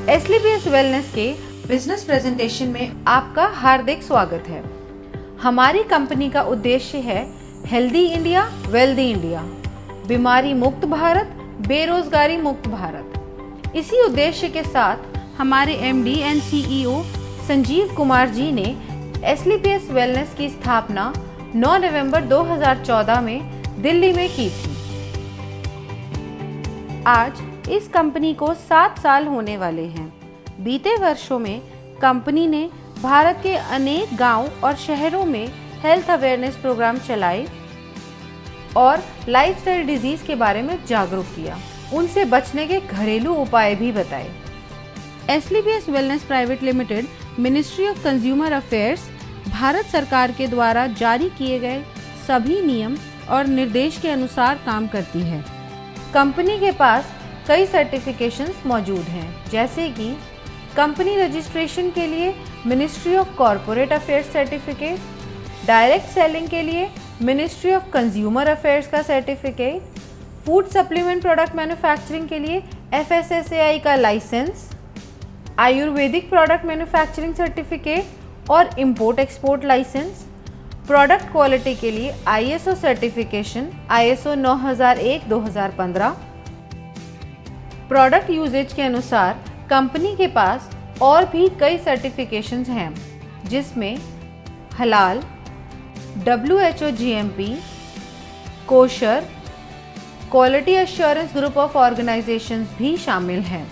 एसलीपीएस wellness के business presentation में आपका हार्दिक स्वागत है। हमारी कंपनी का उद्देश्य है हेल्दी इंडिया, वेल्दी इंडिया, बीमारी मुक्त भारत, बेरोजगारी मुक्त भारत। इसी उद्देश्य के साथ हमारे MD and CEO Sanjeev Kumar ji ने एसलीपीएस वेलनेस की स्थापना 9 नवंबर 2014 में दिल्ली में की थी। आज इस कंपनी को 7 साल होने वाले हैं। बीते वर्षों में कंपनी ने भारत के अनेक गांव और शहरों में हेल्थ अवेयरनेस प्रोग्राम चलाए और लाइफस्टाइल डिजीज के बारे में जागरूक किया, उनसे बचने के घरेलू उपाय भी बताए। SLPS wellness private limited ministry of consumer affairs Bharat सरकार के द्वारा जारी किए गए सभी नियम और निर्देश के अनुसार काम करती है। कंपनी के पास कई सर्टिफिकेशंस मौजूद हैं, जैसे कि कंपनी रजिस्ट्रेशन के लिए ministry of corporate affairs certificate, direct selling के लिए मिनिस्ट्री ऑफ कंज्यूमर अफेयर्स का certificate, food supplement product manufacturing के लिए FSSAI का licence, Ayurvedic product manufacturing certificate और import export licence, product quality के लिए ISO certification ISO 9001-2015। Product usages के अनुसार कंपनी के पास और भी कई सर्टिफिकेशंस हैं, जिसमें हलाल, WHO GMP, kosher, quality assurance group of organisations भी शामिल हैं।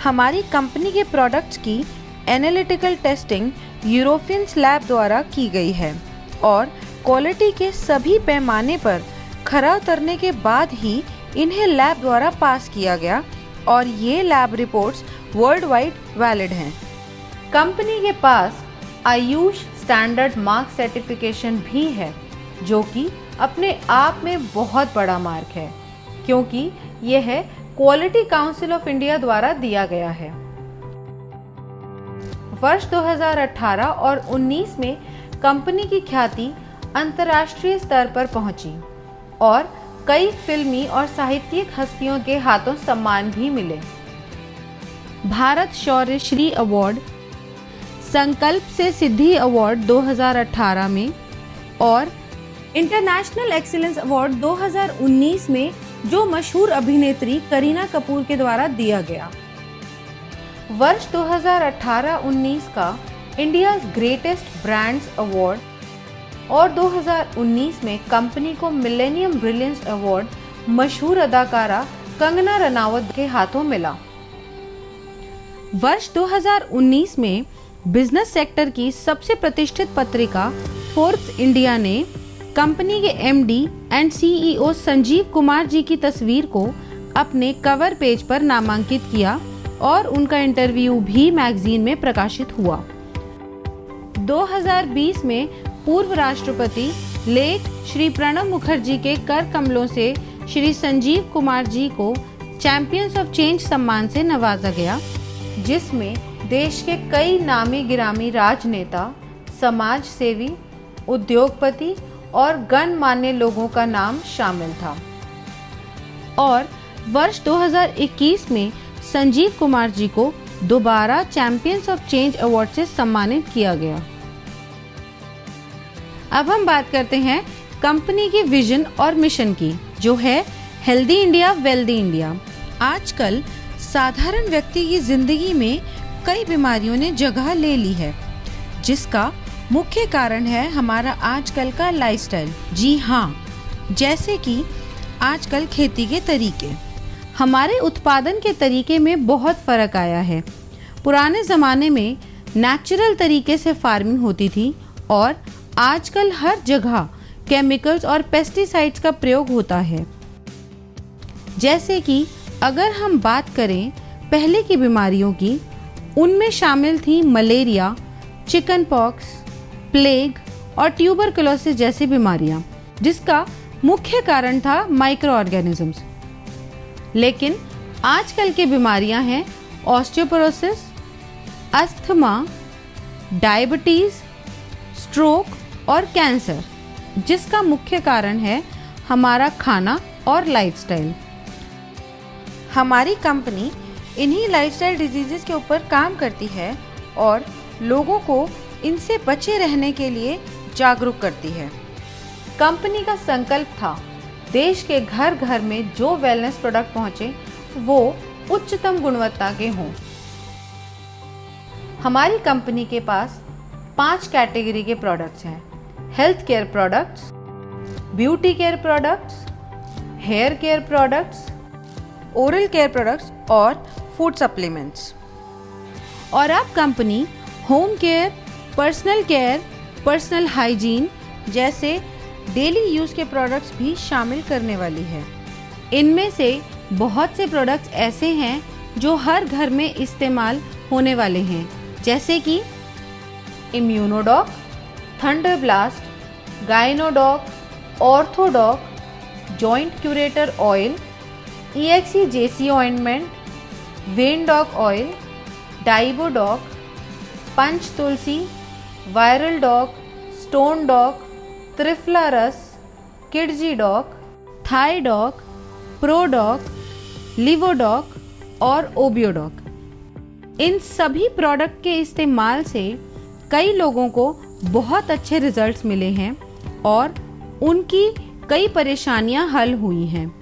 हमारी कंपनी के प्रोडक्ट्स की एनालिटिकल टेस्टिंग यूरोपियन लैब द्वारा की गई है और क्वालिटी के सभी पैमाने पर खरा उतरने के बाद ही इन्हें लैब द्वारा पास किया गया और ये lab reports world wide valid हैं। कंपनी के पास आयुष स्टैंडर्ड मार्क सर्टिफिकेशन भी है, जो कि अपने आप में बहुत बड़ा मार्क है, क्योंकि यह क्वालिटी काउंसिल ऑफ इंडिया द्वारा दिया गया है। वर्ष 2018 और 19 में कंपनी की ख्याति अंतर्राष्ट्रीय स्तर पर पहुंची और कई फिल्मी और साहित्यिक हस्तियों के हाथों सम्मान भी मिले। भारत शौर्य श्री अवार्ड, संकल्प से सिद्धि अवार्ड 2018 में और इंटरनेशनल एक्सीलेंस अवार्ड 2019 में जो मशहूर अभिनेत्री करीना कपूर के द्वारा दिया गया। वर्ष 2018-19 का इंडिया ग्रेटेस्ट ब्रांड्स अवार्ड और 2019 में कंपनी को मिलेनियम ब्रिलियंस अवार्ड मशहूर अदाकारा कंगना रनावत के हाथों मिला। वर्ष 2019 में बिजनेस सेक्टर की सबसे प्रतिष्ठित पत्रिका फोर्ब्स इंडिया ने कंपनी के MD and CEO Sanjeev Kumar ji की तस्वीर को अपने कवर पेज पर नामांकित किया और उनका इंटरव्यू भी मैगजीन में प्रकाशित हुआ। 2020 में पूर्व राष्ट्रपति लेट श्री प्रणब मुखर्जी के कर कमलों से श्री संजीव कुमार जी को चैंपियंस ऑफ चेंज सम्मान से नवाजा गया, जिसमें देश के कई नामी गिरामी राजनेता, समाज सेवी, उद्योगपति और गणमान्य लोगों का नाम शामिल था। और वर्ष 2021 में संजीव कुमार जी को दोबारा चैंपियंस ऑफ चेंज अवार्ड से सम्मानित किया गया। अब हम बात करते हैं कंपनी की विजन और मिशन की, जो है हेल्दी इंडिया, वेल्दी इंडिया। आजकल साधारण व्यक्ति की जिंदगी में कई बीमारियों ने जगह ले ली है, जिसका मुख्य कारण है हमारा आजकल का लाइफस्टाइल। जी हाँ, जैसे कि आजकल खेती के तरीके, हमारे उत्पादन के तरीके में बहुत फर्क आया है। पुराने ज़माने में नेचुरल तरीके से फार्मिंग होती थी और आजकल हर जगह केमिकल्स और पेस्टिसाइड्स का प्रयोग होता है। जैसे कि अगर हम बात करें पहले की बीमारियों की, उनमें शामिल थी मलेरिया, चिकन पॉक्स, प्लेग और ट्यूबरकुलोसिस जैसी बीमारियां, जिसका मुख्य कारण था माइक्रो ऑर्गेनिजम्स। लेकिन आजकल की बीमारियां हैं ऑस्टियोपोरोसिस, अस्थमा, डायबिटीज, स्ट्रोक और कैंसर, जिसका मुख्य कारण है हमारा खाना और लाइफस्टाइल। हमारी कंपनी इन्हीं लाइफस्टाइल डिजीजेस के ऊपर काम करती है और लोगों को इनसे बचे रहने के लिए जागरूक करती है। कंपनी का संकल्प था देश के घर घर में जो वेलनेस प्रोडक्ट पहुंचे वो उच्चतम गुणवत्ता के हों। हमारी कंपनी के पास 5 कैटेगरी के प्रोडक्ट्स हैं: health care products, beauty care products, hair care products, oral care products और फूड सप्लीमेंट्स। और अब company home care, personal care, personal hygiene जैसे डेली यूज़ के प्रोडक्ट्स भी शामिल करने वाली है। इनमें से बहुत से प्रोडक्ट्स ऐसे हैं जो हर घर में इस्तेमाल होने वाले हैं, जैसे कि immunodoc, thunder blast, gynodoc, orthodoc, joint curator oil, EXE-JC ointment, vendoc oil, diabodoc, Panch Tulsi, viral doc, stone doc, Triphala Ras, किडजी doc, thai doc, prodoc, livodoc और ओबियोडॉक। इन सभी प्रोडक्ट के इस्तेमाल से कई लोगों को बहुत अच्छे रिजल्ट्स मिले हैं और उनकी कई परेशानियां हल हुई हैं।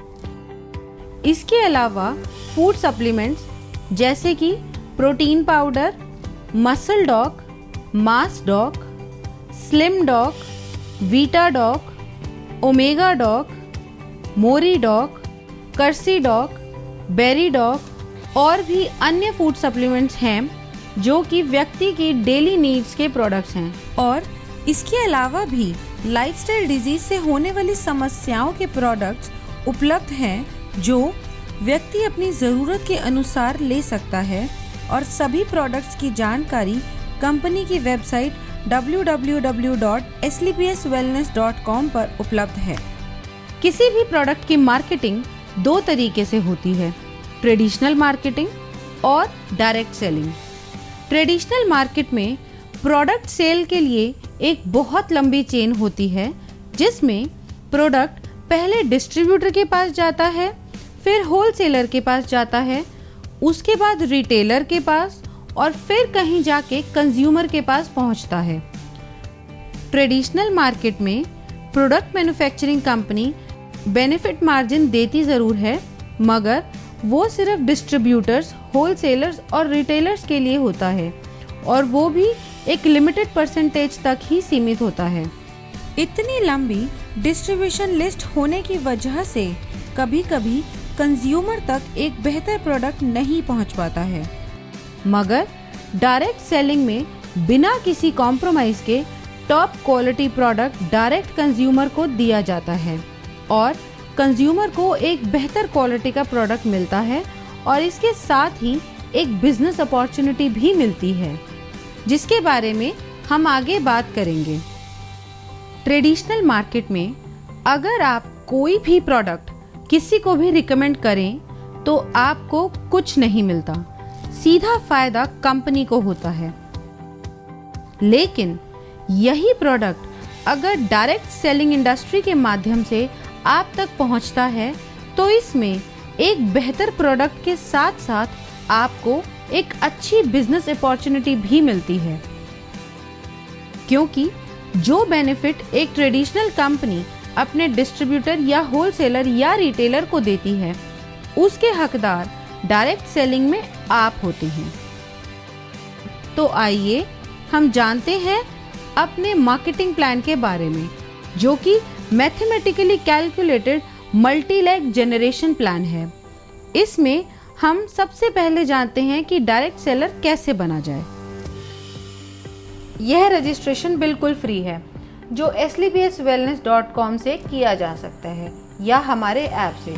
इसके अलावा फूड सप्लीमेंट्स जैसे कि protein powder, muscle doc, mass doc, slim doc, vita doc, omega doc, mori doc, कर्सी डॉक, बेरी डॉक और भी अन्य फूड सप्लीमेंट्स हैं जो कि व्यक्ति की डेली नीड्स के प्रोडक्ट्स हैं। और इसके अलावा भी लाइफस्टाइल डिजीज से होने वाली समस्याओं के प्रोडक्ट्स उपलब्ध हैं जो व्यक्ति अपनी ज़रूरत के अनुसार ले सकता है। और सभी प्रोडक्ट्स की जानकारी कंपनी की वेबसाइट www.slpswellness.com पर उपलब्ध है। किसी भी प्रोडक्ट की मार्केटिंग 2 तरीके से होती है: ट्रेडिशनल मार्केटिंग और डायरेक्ट सेलिंग। ट्रेडिशनल मार्केट में प्रोडक्ट सेल के लिए एक बहुत लंबी चेन होती है, जिसमें प्रोडक्ट पहले डिस्ट्रीब्यूटर के पास जाता है, फिर होलसेलर के पास जाता है, उसके बाद रिटेलर के पास और फिर कहीं जाके कंज्यूमर के पास पहुंचता है। ट्रेडिशनल मार्केट में product manufacturing company benefit margin देती ज़रूर है, मगर वो सिर्फ डिस्ट्रीब्यूटर्स, होलसेलर्स और रिटेलर्स के लिए होता है और वो भी एक लिमिटेड परसेंटेज तक ही सीमित होता है। इतनी लंबी डिस्ट्रीब्यूशन लिस्ट होने की वजह से कभी कभी कंज्यूमर तक एक बेहतर प्रोडक्ट नहीं पहुंच पाता है। मगर डायरेक्ट सेलिंग में बिना किसी कॉम्प्रोमाइज़ के top quality product direct consumer को दिया जाता है और कंज्यूमर को एक बेहतर क्वालिटी का प्रोडक्ट मिलता है और इसके साथ ही एक बिजनेस अपॉर्चुनिटी भी मिलती है, जिसके बारे में हम आगे बात करेंगे। ट्रेडिशनल मार्केट में अगर आप कोई भी प्रोडक्ट किसी को भी रिकमेंड करें तो आपको कुछ नहीं मिलता, सीधा फायदा कंपनी को होता है। लेकिन यही प्रोडक्ट अगर डायरेक्ट सेलिंग इंडस्ट्री के माध्यम से आप तक पहुंचता है तो इसमें एक बेहतर प्रोडक्ट के साथ साथ आपको एक अच्छी बिजनेस अपॉर्चुनिटी भी मिलती है, क्योंकि जो बेनिफिट एक ट्रेडिशनल कंपनी अपने डिस्ट्रीब्यूटर या होलसेलर या रिटेलर को देती है, उसके हकदार डायरेक्ट सेलिंग में आप होते हैं। तो आइए हम जानते हैं अपने मार्केटिंग प्लान के बारे में, जो कि mathematically calculated multi leg generation plan है। इसमें हम सबसे पहले जानते हैं कि डायरेक्ट सेलर कैसे बना जाए। यह रजिस्ट्रेशन बिल्कुल फ्री है, जो slpswellness.com से किया जा सकता है या हमारे ऐप से।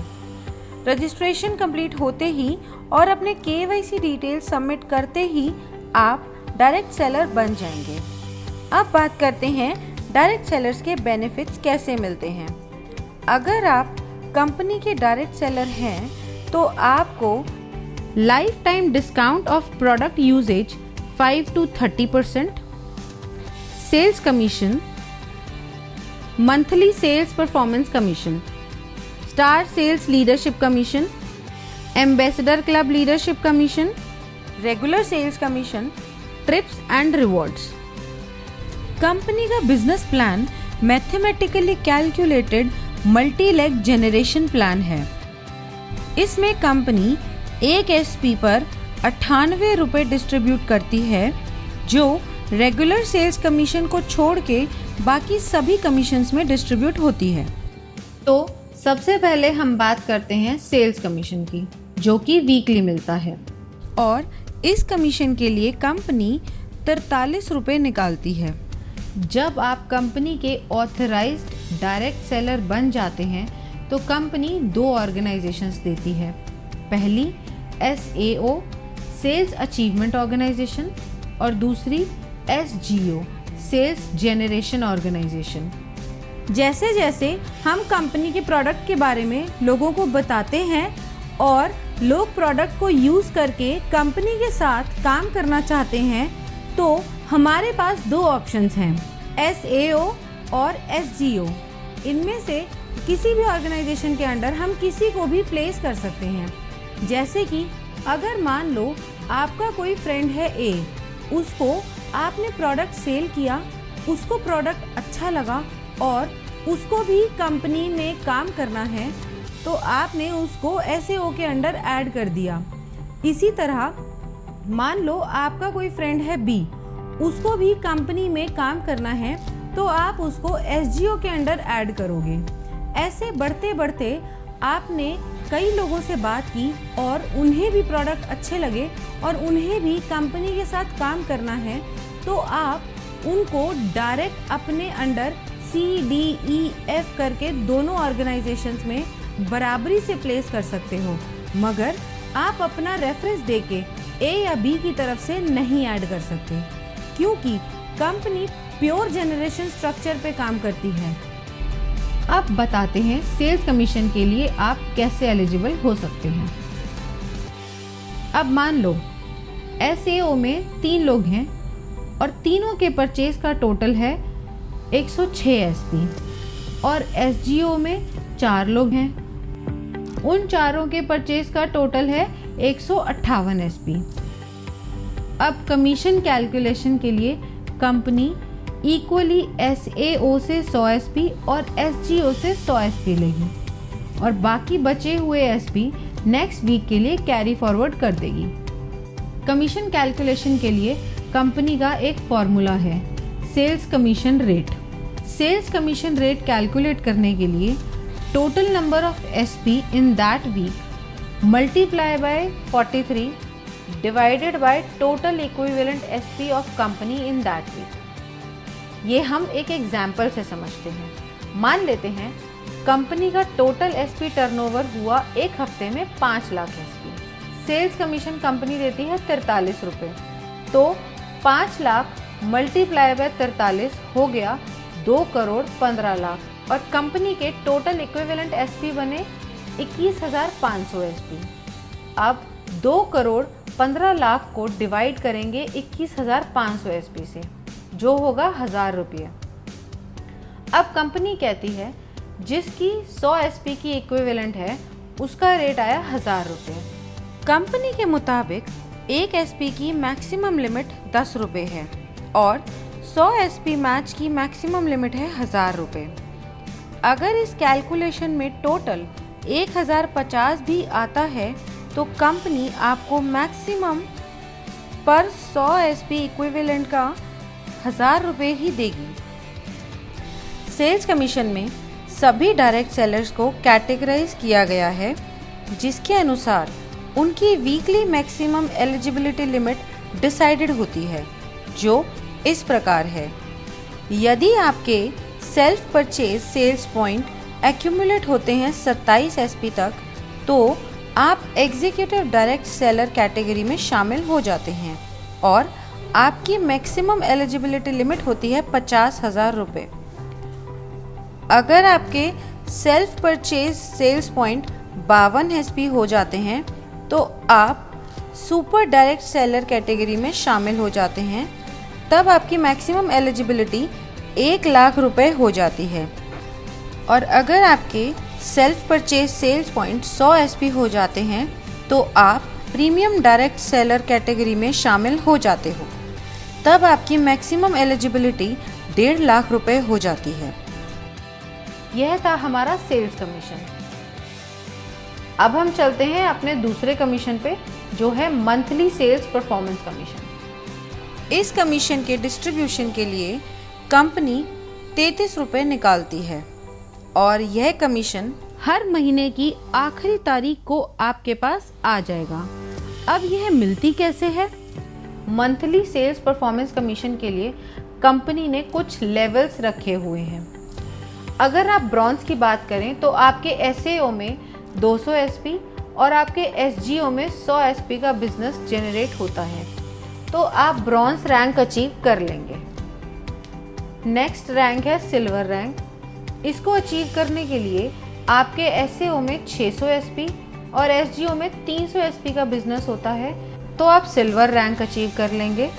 रजिस्ट्रेशन कंप्लीट होते ही और अपने KYC डिटेल सबमिट करते ही आप डायरेक्ट सेलर बन जाएंगे। अब बात करते हैं डायरेक्ट सेलर्स के बेनिफिट्स कैसे मिलते हैं। अगर आप कंपनी के डायरेक्ट सेलर हैं तो आपको lifetime discount of product usages 5 to 30%, sales commission, monthly sales performance commission, star sales leadership commission, ambassador club leadership commission, regular sales commission, trips and rewards. Company का business plan mathematically calculated multi leg generation plan है। इसमें company एक SP पर 98 रुपये distribute करती है, जो regular sales commission को छोड़ के बाकी सभी कमीशंस में डिस्ट्रीब्यूट होती है। तो सबसे पहले हम बात करते हैं सेल्स कमीशन की, जो कि वीकली मिलता है, और इस कमीशन के लिए कंपनी 43 रुपये निकालती है। जब आप कंपनी के ऑथराइज्ड डायरेक्ट सेलर बन जाते हैं तो कंपनी 2 ऑर्गेनाइजेशंस देती है। पहली SAO सेल्स अचीवमेंट ऑर्गेनाइजेशन और दूसरी SGO सेल्स जेनरेशन ऑर्गेनाइजेशन। जैसे जैसे हम कंपनी के प्रोडक्ट के बारे में लोगों को बताते हैं और लोग प्रोडक्ट को यूज़ करके कंपनी के साथ काम करना चाहते हैं, तो हमारे पास 2 ऑप्शंस हैं, SAO और SGO। इनमें से किसी भी ऑर्गेनाइजेशन के अंडर हम किसी को भी प्लेस कर सकते हैं। जैसे कि अगर मान लो आपका कोई फ्रेंड है A, उसको आपने प्रोडक्ट सेल किया, उसको प्रोडक्ट अच्छा लगा और उसको भी कंपनी में काम करना है, तो आपने उसको SAO के अंडर ऐड कर दिया। इसी तरह मान लो आपका कोई फ्रेंड है B, उसको भी कंपनी में काम करना है, तो आप उसको SGO के अंडर ऐड करोगे। ऐसे बढ़ते बढ़ते आपने कई लोगों से बात की और उन्हें भी प्रोडक्ट अच्छे लगे और उन्हें भी कंपनी के साथ काम करना है, तो आप उनको डायरेक्ट अपने अंडर CDEF करके दोनों ऑर्गेनाइजेशंस में बराबरी से प्लेस कर सकते हो, मगर आप अपना रेफरेंस देके A या B की तरफ से नहीं ऐड कर सकते, क्योंकि कंपनी प्योर जनरेशन स्ट्रक्चर पे काम करती है। अब बताते हैं सेल्स कमीशन के लिए आप कैसे एलिजिबल हो सकते हैं। अब मान लो SAO में 3 लोग हैं और तीनों के परचेज का टोटल है 106 SP, और SGO में 4 लोग हैं, उन चारों के परचेज का टोटल है 158 SP। अब कमीशन कैलकुलेशन के लिए कंपनी इक्वली SAO से 100 SP और SGO से 100 SP लेगी और बाकी बचे हुए SP नेक्स्ट वीक के लिए कैरी फॉरवर्ड कर देगी। कमीशन कैलकुलेशन के लिए कंपनी का एक फॉर्मूला है, sales commission rate. Sales commission rate calculate करने के लिए total number of SP in that week multiply by 43 divided by total equivalent SP of company in that week. ये हम एक एग्जाम्पल से समझते हैं। मान लेते हैं कंपनी का टोटल SP टर्नओवर हुआ एक हफ्ते में 5 lakh SP। Sales commission company देती है 43 रुपये, तो 5 लाख मल्टीप्लाई बाय 43 हो गया 2 करोड़ 15 लाख और कंपनी के टोटल इक्विवेलेंट SP बने 21,500 SP। अब 2 करोड़ 15 लाख को डिवाइड करेंगे 21,500 SP से, जो होगा 1000 रुपये। अब कंपनी कहती है जिसकी 100 SP की इक्विवेलेंट है उसका रेट आया 1000 रुपये। कंपनी के मुताबिक एक SP की मैक्सिमम लिमिट 10 रुपये है और 100 SP मैच की मैक्सिमम लिमिट है 1000 रुपये। अगर इस कैलकुलेशन में टोटल 1050 भी आता है तो कंपनी आपको मैक्सिमम पर 100 SP इक्विवेलेंट का 1000 रुपये ही देगी। सेल्स कमीशन में सभी डायरेक्ट सेलर्स को कैटेगराइज किया गया है, जिसके अनुसार उनकी weekly maximum eligibility limit decided होती है, जो इस प्रकार है। यदि आपके self purchase sales point accumulate होते हैं 27 SP तक, तो आप एग्जीक्यूटिव डायरेक्ट सेलर कैटेगरी में शामिल हो जाते हैं और आपकी मैक्सिमम एलिजिबिलिटी लिमिट होती है 50,000 रुपये। अगर आपके self purchase sales point 52 SP हो जाते हैं तो आप सुपर डायरेक्ट सेलर कैटेगरी में शामिल हो जाते हैं। तब आपकी मैक्सिमम एलिजिबिलिटी 1 लाख रुपए हो जाती है। और अगर आपके self purchase sales point 100 SP हो जाते हैं तो आप प्रीमियम डायरेक्ट सेलर कैटेगरी में शामिल हो जाते हो। तब आपकी मैक्सिमम एलिजिबिलिटी 1.5 लाख रुपए हो जाती है। यह था हमारा सेल्स कमीशन। अब हम चलते हैं अपने दूसरे कमीशन पे, जो है मंथली सेल्स परफॉर्मेंस कमीशन। इस कमीशन के डिस्ट्रीब्यूशन के लिए कंपनी 33 रुपये निकालती है और यह कमीशन हर महीने की आखिरी तारीख को आपके पास आ जाएगा। अब यह मिलती कैसे है? मंथली सेल्स परफॉर्मेंस कमीशन के लिए कंपनी ने कुछ लेवल्स रखे हुए हैं। अगर आप ब्रॉन्ज की बात करें तो आपके एसएओ में 200 एसपी और आपके एसजीओ में 100 एसपी का बिजनेस जनरेट होता है, तो आप ब्रॉन्ज रैंक अचीव कर लेंगे। नेक्स्ट रैंक है सिल्वर रैंक। इसको अचीव करने के लिए आपके एसएओ में 600 एसपी और एसजीओ में 300 एसपी का बिजनेस होता है, तो आप सिल्वर रैंक अचीव कर लेंगे।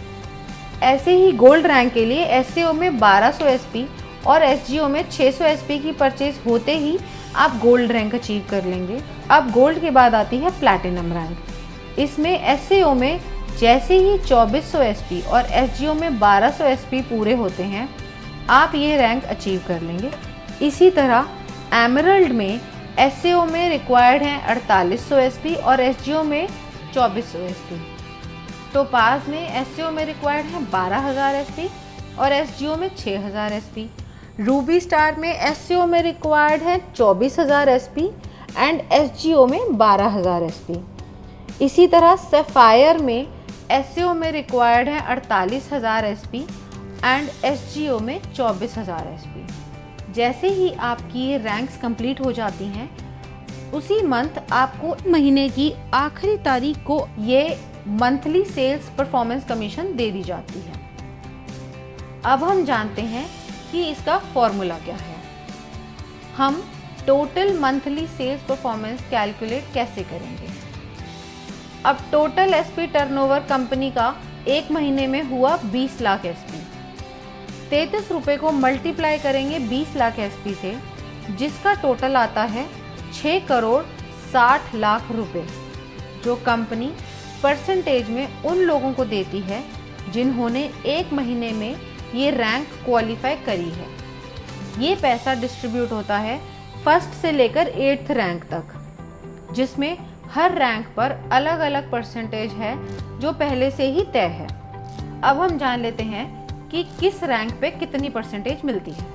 ऐसे ही गोल्ड रैंक के लिए एसएओ में 1200 एसपी और एसजीओ में 600 एसपी की परचेज होते ही आप गोल्ड रैंक अचीव कर लेंगे। अब गोल्ड के बाद आती है प्लैटिनम रैंक। इसमें एसएओ में जैसे ही 2400 एसपी और एसजीओ में 1200 एसपी पूरे होते हैं, आप ये रैंक अचीव कर लेंगे। इसी तरह एमरल्ड में एसएओ में रिक्वायर्ड हैं 4800 एसपी और एसजीओ में 2400 एसपी। टोपाज में एसएओ में रिक्वायर्ड हैं 12000 एसपी और एसजीओ में 6000 एसपी। रूबी स्टार में एसएओ में रिक्वायर्ड है 24000 एसपी एंड एसजीओ में 12000 एसपी। इसी तरह सफायर में एसएओ में रिक्वायर्ड है 48000 एसपी एंड एसजीओ में 24000 एसपी। जैसे ही आपकी ये रैंक्स कंप्लीट हो जाती हैं, उसी मंथ आपको महीने की आखिरी तारीख को ये मंथली सेल्स परफॉर्मेंस कमीशन दे दी जाती है। अब हम जानते हैं कि इसका फॉर्मूला क्या है। हम total monthly sales performance calculate कैसे करेंगे? अब टोटल एसपी टर्नओवर कंपनी का एक महीने में हुआ 20 लाख एसपी। 33 रुपये को मल्टीप्लाई करेंगे 20 लाख एसपी से, जिसका टोटल आता है 6 करोड़ 60 लाख रुपए, जो कंपनी परसेंटेज में उन लोगों को देती है जिन्होंने एक महीने में ये रैंक क्वालिफाई करी है। ये पैसा डिस्ट्रीब्यूट होता है फर्स्ट से लेकर 8th रैंक तक, जिसमें हर रैंक पर अलग अलग परसेंटेज है जो पहले से ही तय है। अब हम जान लेते हैं कि किस रैंक पे कितनी परसेंटेज मिलती है।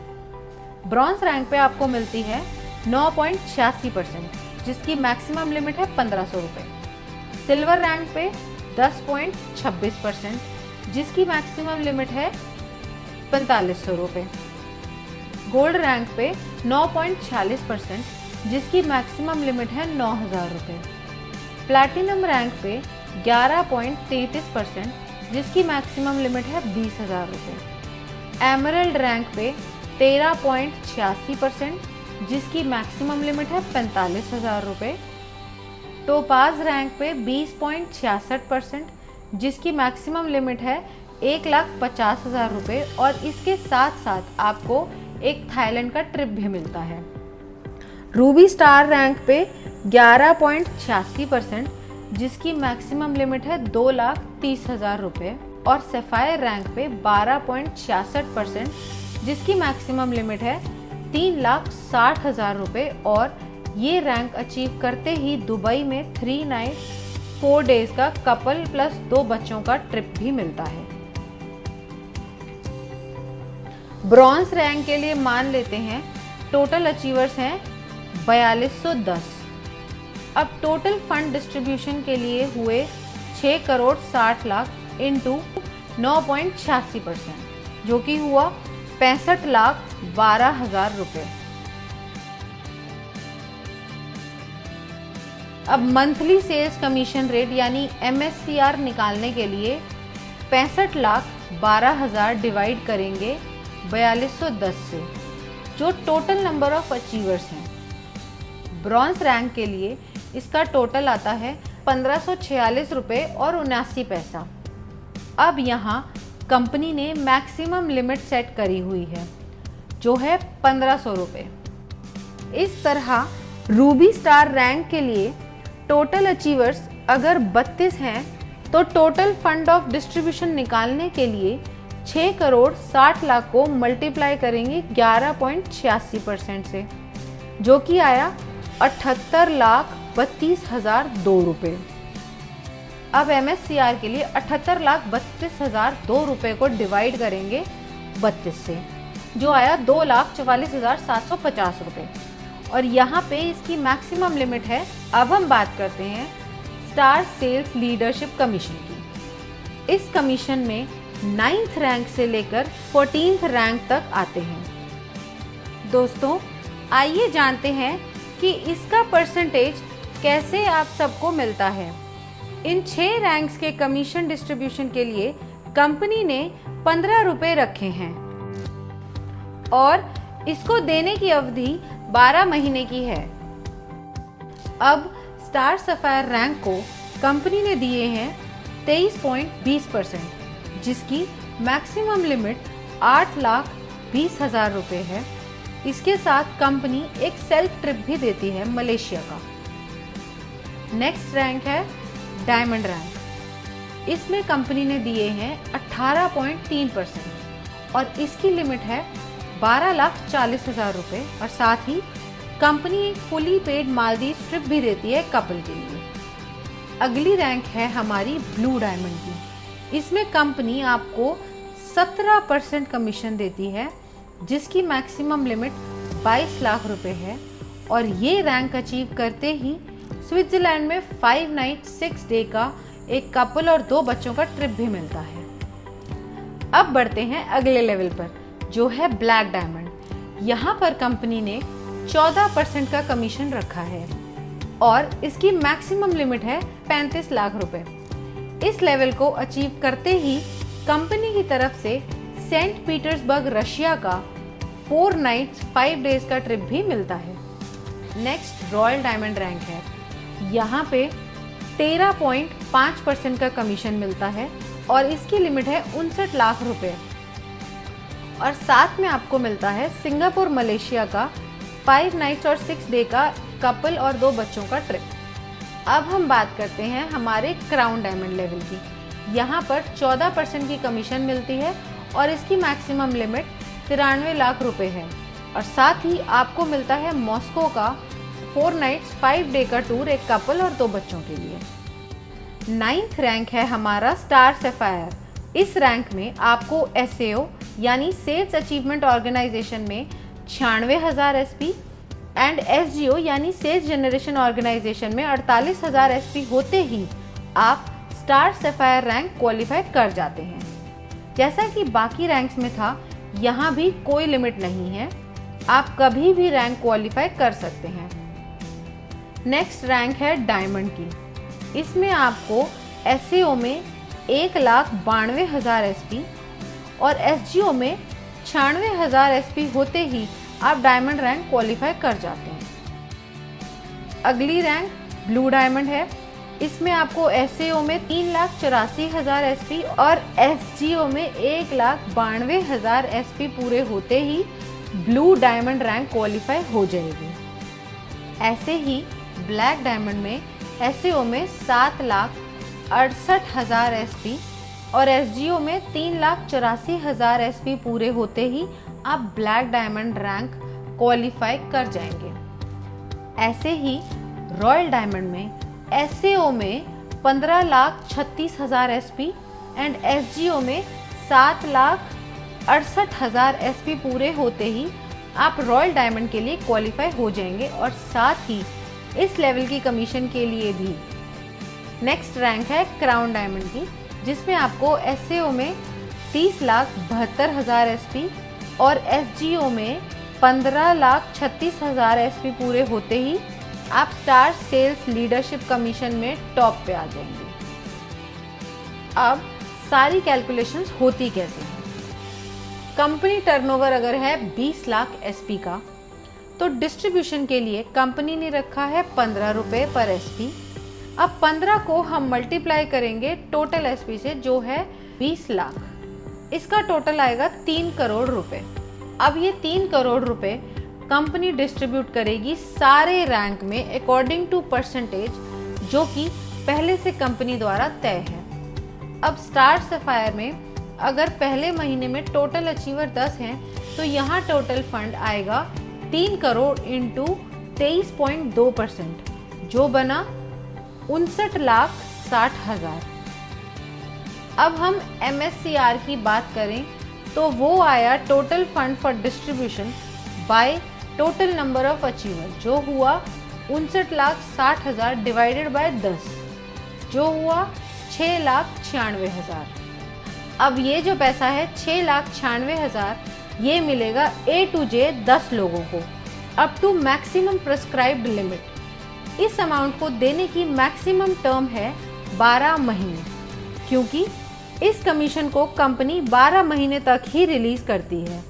ब्रॉन्ज रैंक पे आपको मिलती है 9.86%, जिसकी मैक्सिमम लिमिट है 1500 रुपये। सिल्वर रैंक पे 10.26%, जिसकी मैक्सिमम लिमिट है 4500 रुपये। गोल्ड रैंक पे 9.46%, जिसकी मैक्सिमम लिमिट है 9000 रुपये। प्लैटिनम रैंक पे 11.33%, जिसकी मैक्सिमम लिमिट है 20000 रुपये। एमरल्ड रैंक पे 13.86%, जिसकी मैक्सिमम लिमिट है 45000 रुपये। टोपाज रैंक पे 20.66%, जिसकी मैक्सिमम लिमिट है 1,50,000 रुपये और इसके साथ साथ आपको एक थाईलैंड का ट्रिप भी मिलता है। रूबी स्टार रैंक पे 11.86%, जिसकी मैक्सिमम लिमिट है 2,30,000 रुपये और सफायर रैंक पे 12.66%, जिसकी मैक्सिमम लिमिट है 3,60,000 रुपये और ये रैंक अचीव करते ही दुबई में 3 नाइट 4 डेज का कपल प्लस 2 बच्चों का ट्रिप भी मिलता है। ब्रॉन्ज रैंक के लिए मान लेते हैं टोटल अचीवर्स हैं 4210। अब टोटल फंड डिस्ट्रीब्यूशन के लिए हुए 6 करोड़ 60 लाख इंटू 9.86%, जो कि हुआ 65,12,000 रुपये। अब मंथली सेल्स कमीशन रेट यानी MSCR निकालने के लिए 65,12,000 डिवाइड करेंगे 4210 से, जो टोटल नंबर ऑफ अचीवर्स हैं। ब्रॉन्ज रैंक के लिए इसका टोटल आता है 1546 रुपये और 79 पैसा। अब यहाँ कंपनी ने मैक्सिमम लिमिट सेट करी हुई है, जो है 1500 रुपये। इस तरह रूबी स्टार रैंक के लिए टोटल अचीवर्स अगर 32 हैं तो टोटल फंड ऑफ डिस्ट्रीब्यूशन निकालने के लिए 6 करोड़ 60 लाख को मल्टीप्लाई करेंगे 11.86% से, जो कि आया 78,32,002 रुपये। अब MSCR के लिए 78,32,002 रुपये को डिवाइड करेंगे 32 से, जो आया 2,44,750 रुपये। और यहाँ पे इसकी मैक्सिमम लिमिट है। अब हम बात करते हैं स्टार सेल्स लीडरशिप कमीशन की। इस कमीशन में 9th रैंक से लेकर 14th रैंक तक आते हैं। दोस्तों, आइए जानते हैं कि इसका परसेंटेज कैसे आप सबको मिलता है। इन 6 रैंक्स के कमीशन डिस्ट्रीब्यूशन के लिए कंपनी ने 15 रुपये रखे हैं और इसको देने की अवधि 12 महीने की है। अब स्टार सफायर रैंक को कंपनी ने दिए हैं 23.20%, जिसकी मैक्सिमम लिमिट 8,20,000 रुपये है। इसके साथ कंपनी एक सेल्फ ट्रिप भी देती है मलेशिया का। नेक्स्ट रैंक है डायमंड रैंक। इसमें कंपनी ने दिए हैं 18.3% और इसकी लिमिट है 12,40,000 रुपये। और साथ ही कंपनी एक फुली पेड मालदीव ट्रिप भी देती है कपल के लिए। अगली रैंक है हमारी ब्लू डायमंड की। इसमें कंपनी आपको 17% कमीशन देती है, जिसकी मैक्सिमम लिमिट 22 लाख रुपए है। और ये रैंक अचीव करते ही स्विट्जरलैंड में 5 नाइट 6 डे का एक कपल और 2 बच्चों का ट्रिप भी मिलता है। अब बढ़ते हैं अगले लेवल पर, जो है ब्लैक डायमंड। यहाँ पर कंपनी ने 14% का कमीशन रखा है और इसकी मैक्सिमम लिमिट है 35 लाख रुपए। इस लेवल को अचीव करते ही कंपनी की तरफ से सेंट पीटर्सबर्ग रशिया का 4 नाइट्स 5 डेज का ट्रिप भी मिलता है। नेक्स्ट रॉयल डायमंड रैंक है। यहाँ पे 13.5% का कमीशन मिलता है और इसकी लिमिट है 59 लाख रुपए। और साथ में आपको मिलता है सिंगापुर मलेशिया का 5 नाइट्स और 6 डे का कपल और 2 बच्चों का ट्रिप। अब हम बात करते हैं हमारे क्राउन डायमंड लेवल की। यहाँ पर 14% की कमीशन मिलती है और इसकी मैक्सिमम लिमिट 93 लाख रुपए है। और साथ ही आपको मिलता है मॉस्को का 4 नाइट्स 5 डे का टूर एक कपल और 2 बच्चों के लिए। 9th रैंक है हमारा स्टार सफायर। इस रैंक में आपको SAO यानी सेल्स अचीवमेंट ऑर्गेनाइजेशन में 96,000 SP एंड SGO यानी सेल्स जनरेशन ऑर्गेनाइजेशन में 48,000 SP होते ही आप स्टार सफायर रैंक क्वालिफाई कर जाते हैं। जैसा कि बाकी रैंक्स में था, यहाँ भी कोई लिमिट नहीं है, आप कभी भी रैंक क्वालिफाई कर सकते हैं। नेक्स्ट रैंक है डायमंड की। इसमें आपको SAO में 1,92,000 SP और SGO में 96,000 SP होते ही आप डायमंड रैंक क्वालिफाई कर जाते हैं। अगली रैंक ब्लू डायमंड है। इसमें आपको SAO में 3,84,000 SP और SGO में 1,92,000 SP पूरे होते ही ब्लू डायमंड रैंक क्वालिफाई हो जाएगी। ऐसे ही ब्लैक डायमंड में SAO में 7,68,000 SP और SGO में 3,84,000 SP पूरे होते ही आप ब्लैक डायमंड रैंक क्वालिफाई कर जाएंगे। ऐसे ही रॉयल डायमंड में SAO में 15,36,000 SP एंड SGO में 7,68,000 SP पूरे होते ही आप रॉयल डायमंड के लिए क्वालिफाई हो जाएंगे और साथ ही इस लेवल की कमीशन के लिए भी। नेक्स्ट रैंक है क्राउन डायमंड की, जिसमें आपको SAO में 30,72,000 SP और SGO में 15,36,000 SP पूरे होते ही आप स्टार सेल्स लीडरशिप कमीशन में टॉप पे आ जाएंगे। अब सारी कैलकुलेशंस होती कैसे हैं। कंपनी टर्नओवर अगर है 20 लाख SP का, तो डिस्ट्रीब्यूशन के लिए कंपनी ने रखा है 15 रुपये पर SP। अब 15 को हम मल्टीप्लाई करेंगे टोटल SP से, जो है 20 लाख। इसका टोटल आएगा 3 करोड़ रुपए। अब ये 3 करोड़ रुपए कंपनी डिस्ट्रीब्यूट करेगी सारे रैंक में अकॉर्डिंग टू परसेंटेज, जो कि पहले से कंपनी द्वारा तय है। अब स्टार सफायर में अगर पहले महीने में टोटल अचीवर 10 हैं तो यहाँ टोटल फंड आएगा 3 करोड़ इंटू 23.2%, जो बना 59,60,000। अब हम MSCR की बात करें तो वो आया total fund for distribution by total number of achiever, जो हुआ 59,60,000 डिवाइडेड बाय 10, जो हुआ 6,96,000। अब ये जो पैसा है 6,96,000 ये मिलेगा A to J 10 लोगों को up to maximum prescribed limit. इस अमाउंट को देने की मैक्सिमम टर्म है 12 महीने, क्योंकि इस कमीशन को कंपनी 12 महीने तक ही रिलीज करती है।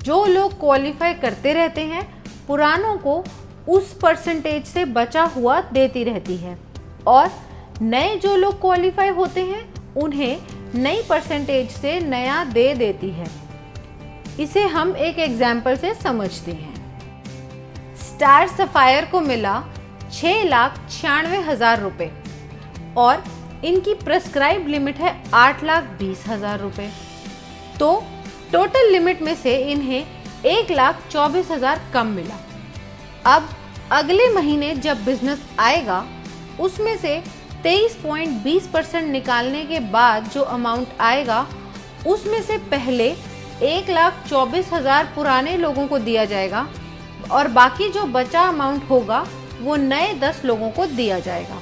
जो लोग क्वालिफाई करते रहते हैं पुरानों को उस परसेंटेज से बचा हुआ देती रहती है, और नए जो लोग क्वालिफाई होते हैं उन्हें नई परसेंटेज से नया दे देती है। इसे हम एक एग्जाम्पल से समझते हैं। स्टार सफायर को मिला 6,96,000 रुपये और इनकी प्रेस्क्राइब लिमिट है 8,20,000 रुपये, तो टोटल लिमिट में से इन्हें 1,24,000 कम मिला। अब अगले महीने जब बिजनेस आएगा उसमें से 23.20% निकालने के बाद जो अमाउंट आएगा उसमें से पहले 1,24,000 पुराने लोगों को दिया जाएगा और बाकी जो बचा अमाउंट होगा वो नए 10 लोगों को दिया जाएगा।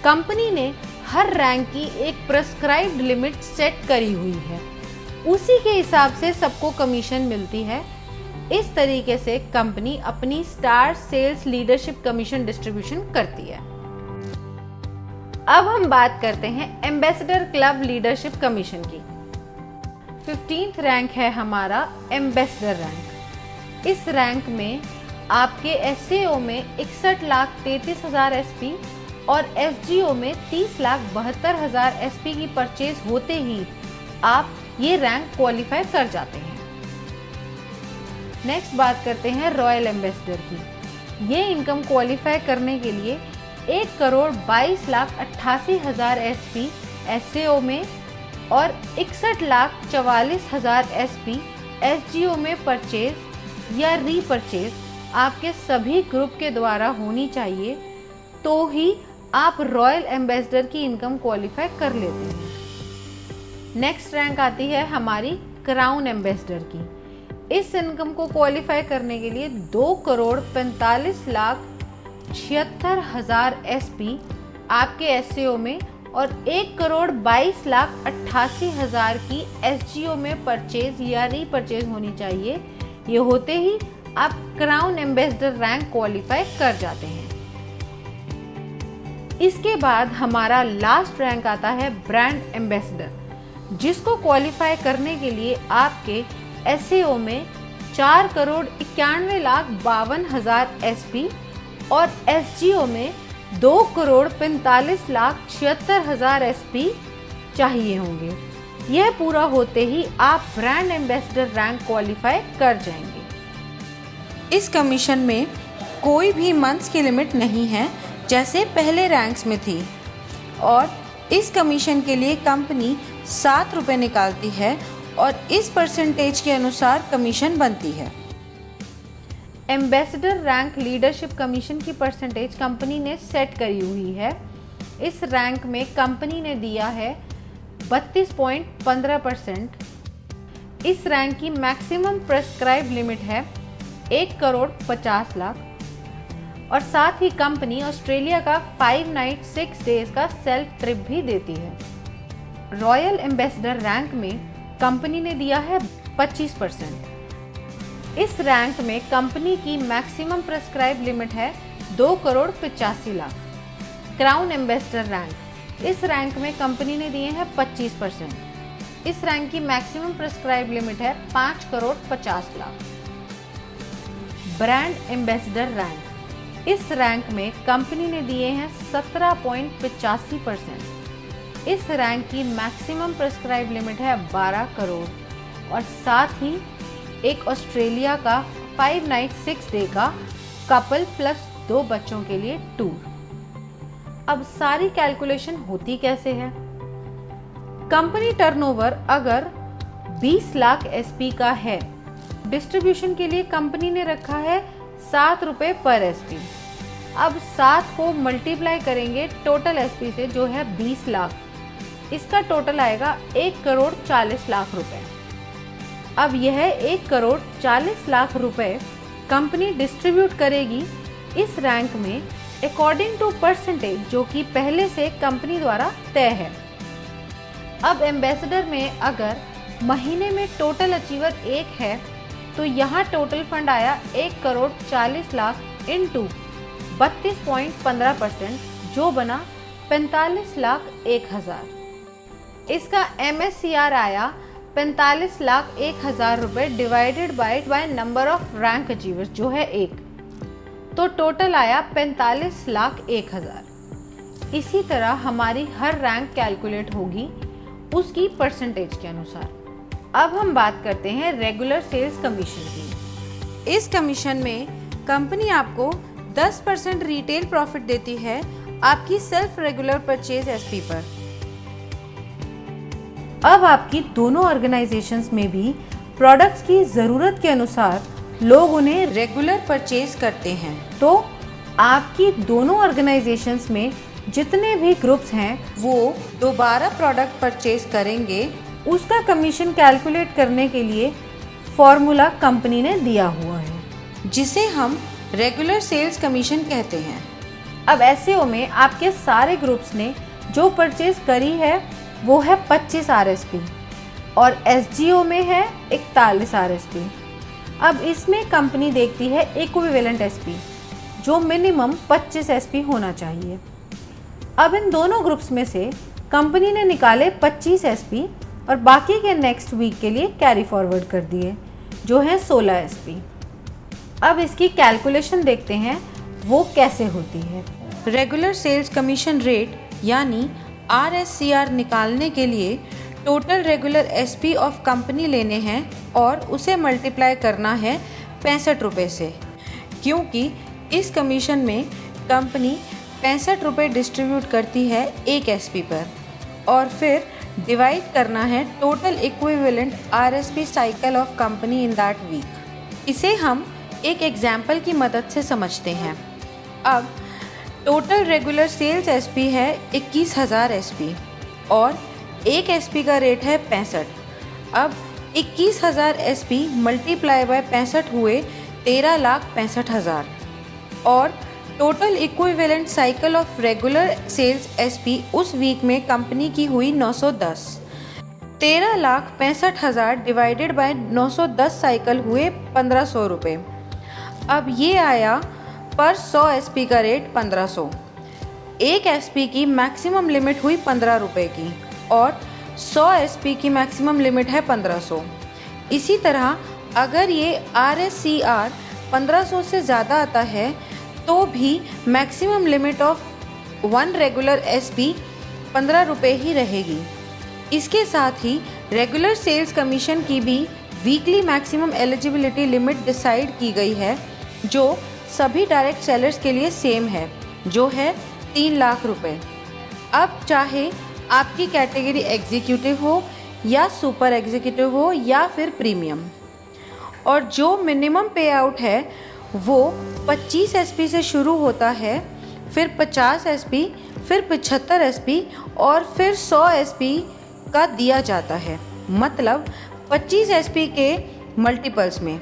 कंपनी ने हर रैंक की एक प्रेस्क्राइब्ड लिमिट सेट करी हुई है, उसी के हिसाब से सबको कमीशन मिलती है। इस तरीके से कंपनी अपनी star sales leadership commission distribution करती है। अब हम बात करते हैं एम्बेसडर क्लब लीडरशिप कमीशन की। 15th रैंक है हमारा एम्बेसडर रैंक। इस रैंक में आपके SAO में 61,33,000 SP और SGO में 30,72,000 SP की परचेज होते ही आप ये रैंक क्वालिफाई कर जाते हैं। नेक्स्ट बात करते हैं रॉयल एम्बेसडर की। ये इनकम क्वालिफाई करने के लिए 1,22,88,000 SP SAO में और 61,44,000 SP SGO में परचेज या रीपरचेज आपके सभी ग्रुप के द्वारा होनी चाहिए, तो ही आप रॉयल एम्बेसडर की इनकम क्वालिफाई कर लेते हैं। नेक्स्ट रैंक आती है हमारी क्राउन एम्बेसडर की। इस इनकम को क्वालिफाई करने के लिए 2,45,76,000 SP आपके SAO में और 1,22,88,000 की SGO में परचेज या रीपरचेज होनी चाहिए। ये होते ही आप क्राउन एम्बेसडर रैंक क्वालिफाई कर जाते हैं। इसके बाद हमारा लास्ट रैंक आता है ब्रांड एम्बेसडर, जिसको क्वालिफाई करने के लिए आपके SAO में 4,91,52,000 SP और SGO में 2,45,76,000 SP चाहिए होंगे। यह पूरा होते ही आप ब्रांड एम्बेसडर रैंक क्वालिफाई कर जाएंगे। इस कमीशन में कोई भी मंथ्स की लिमिट नहीं है जैसे पहले रैंक्स में थी, और इस कमीशन के लिए कंपनी 7 रुपये निकालती है और इस परसेंटेज के अनुसार कमीशन बनती है। एम्बेसडर रैंक लीडरशिप कमीशन की परसेंटेज कंपनी ने सेट करी हुई है। इस रैंक में कंपनी ने दिया है 32.15%। इस रैंक की मैक्सिमम प्रेस्क्राइब लिमिट है 1,50,00,000 और साथ ही कंपनी ऑस्ट्रेलिया का 5 नाइट 6 डेज का सेल्फ ट्रिप भी देती है। रॉयल एम्बेसडर रैंक में कंपनी ने दिया है 25%। इस रैंक में कंपनी की मैक्सिमम प्रेस्क्राइब लिमिट है 2,85,00,000। क्राउन एम्बेसडर रैंक, इस रैंक में कंपनी ने दिए हैं 25%। इस रैंक की मैक्सिमम प्रेस्क्राइब लिमिट है 5,50,00,000। ब्रांड एम्बेसडर रैंक, इस रैंक में कंपनी ने दिए हैं 17.85%। इस रैंक की मैक्सिमम प्रेस्क्राइब लिमिट है 12 करोड़ और साथ ही एक ऑस्ट्रेलिया का 5 नाइट 6 डे का कपल प्लस 2 बच्चों के लिए टूर। अब सारी कैलकुलेशन होती कैसे है? कंपनी टर्नओवर अगर 20 लाख एसपी का है, डिस्ट्रीब्यूशन के लिए कंपनी ने रखा है 7 रुपए पर एसपी। अब 7 को मल्टीप्लाई करेंगे टोटल एसपी से जो है 20 लाख, इसका टोटल आएगा 1 करोड़ 40 लाख रुपए। अब यह 1 करोड़ 40 लाख रुपए कंपनी डिस्ट्रीब्यूट करेगी इस रैंक में अकॉर्डिंग टू परसेंटेज जो कि पहले से कंपनी द्वारा तय है। अब एम्बेसडर में अगर महीने में टोटल अचीवर 1 है तो यहाँ टोटल फंड आया 1 करोड़ 40 लाख इंटू 32.15% जो बना 45 लाख 1,000। इसका MSCR आया 45 लाख 1,000 रुपए divided by number of rank achievers जो है 1, तो टोटल आया 45 लाख 1,000। इसी तरह हमारी हर रैंक कैलकुलेट होगी उसकी परसेंटेज के अनुसार। अब हम बात करते हैं रेगुलर सेल्स कमीशन की। इस कमीशन में कंपनी आपको 10% रिटेल प्रॉफिट देती है आपकी सेल्फ रेगुलर परचेज एसपी पर। अब आपकी दोनों ऑर्गेनाइजेशंस में भी प्रोडक्ट्स की ज़रूरत के अनुसार लोग उन्हें रेगुलर परचेज करते हैं, तो आपकी दोनों ऑर्गेनाइजेशंस में जितने भी ग्रुप्स हैं वो दोबारा प्रोडक्ट परचेज करेंगे। उसका कमीशन कैलकुलेट करने के लिए फॉर्मूला कंपनी ने दिया हुआ है जिसे हम रेगुलर सेल्स कमीशन कहते हैं। अब एसईओ में आपके सारे ग्रुप्स ने जो परचेज करी है वो है 25 RSP और एसजीओ में है 41 RSP। अब इसमें कंपनी देखती है इक्विवेलेंट एसपी जो मिनिमम 25 एसपी होना चाहिए। अब इन दोनों ग्रुप्स में से कंपनी ने निकाले 25 एसपी और बाकी के नेक्स्ट वीक के लिए कैरी फॉरवर्ड कर दिए जो है 16 एसपी। अब इसकी कैलकुलेशन देखते हैं वो कैसे होती है। रेगुलर सेल्स कमीशन रेट यानी RSCR निकालने के लिए total regular SP of company लेने हैं और उसे मल्टीप्लाई करना है 65 रुपये से, क्योंकि इस कमीशन में कंपनी 65 रुपये डिस्ट्रीब्यूट करती है एक एसपी पर और फिर डिवाइड करना है total equivalent RSP cycle of company in that week. इसे हम एक एग्जाम्पल की मदद से समझते हैं। अब टोटल रेगुलर सेल्स एसपी है 21,000 एसपी और एक एसपी का रेट है 65। अब 21,000 एसपी मल्टीप्लाई बाय 65 हुए 13,65,000 और total equivalent cycle of regular sales SP उस वीक में कंपनी की हुई 910। 13,65,000 डिवाइडेड बाय 910 साइकिल हुए 1,500 रुपये। अब ये आया पर 100 एसपी का रेट 1,500। एक एसपी की मैक्सिमम लिमिट हुई 15 रुपये की और 100 एसपी की मैक्सिमम लिमिट है 1,500। इसी तरह अगर ये RSCR 1,500 से ज़्यादा आता है तो भी maximum limit of 1 regular SP 15 रुपये ही रहेगी। इसके साथ ही रेगुलर सेल्स कमीशन की भी weekly maximum eligibility limit decide की गई है जो सभी डायरेक्ट सेलर्स के लिए सेम है जो है 3 लाख रुपए। अब चाहे आपकी कैटेगरी एग्जीक्यूटिव हो या सुपर एग्जीक्यूटिव हो या फिर प्रीमियम, और जो मिनिमम पे आउट है वो 25 एसपी से शुरू होता है, फिर 50 एसपी, फिर 75 एसपी और फिर 100 एसपी का दिया जाता है, मतलब 25 एसपी के मल्टीपल्स में।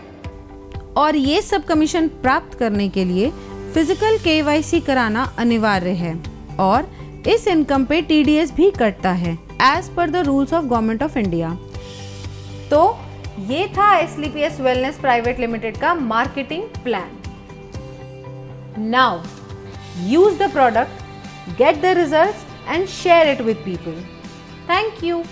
और ये सब कमीशन प्राप्त करने के लिए फिजिकल KYC कराना अनिवार्य है और इस इनकम पे TDS भी कटता है as per the rules of government of India. तो ये था SLPS वेलनेस प्राइवेट लिमिटेड का marketing plan. Now use the product, get the results and share it with people. Thank you.